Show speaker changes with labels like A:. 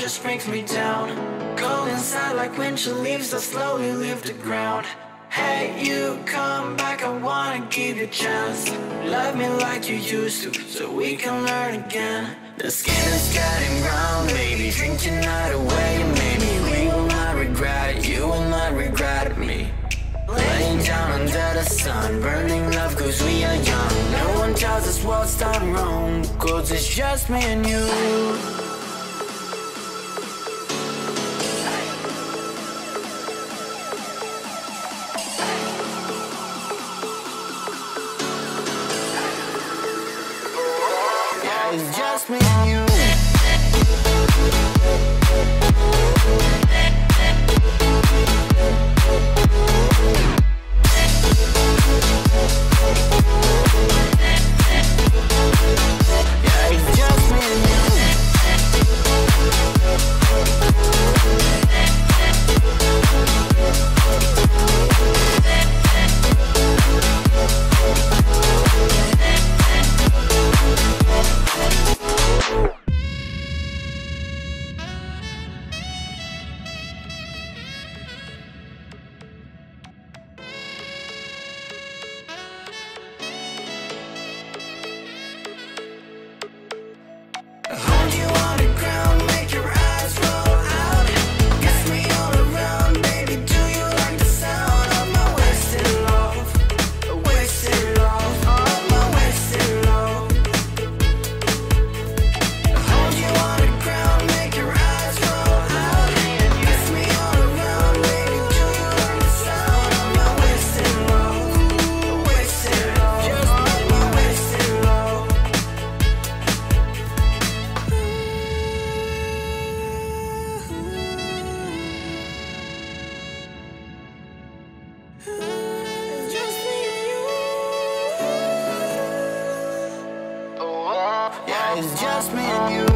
A: just brings me down. Go inside like windshield leaves that slowly leave the ground. Hey, you come back, I wanna give you a chance. Love me like you used to, so we can learn again. The skin is getting brown, baby, drink your night away. Maybe we will not regret it, you will not regret me. Laying down under the sun, burning love cause we are young. No one tells us what's done wrong, cause it's just me and you. It's just me and you. Yeah, it's just me and you. Hold you on the ground, make your eyes roll out. Kiss me all around, baby, do you like the sound of my wasted love? Wasted love, of my wasted love. Hold you on the ground, make your eyes roll out. Kiss me all around, baby, do you like the sound of my wasted love? Wasted love, just my wasted love. It's just me and you. Yeah, it's just me and you.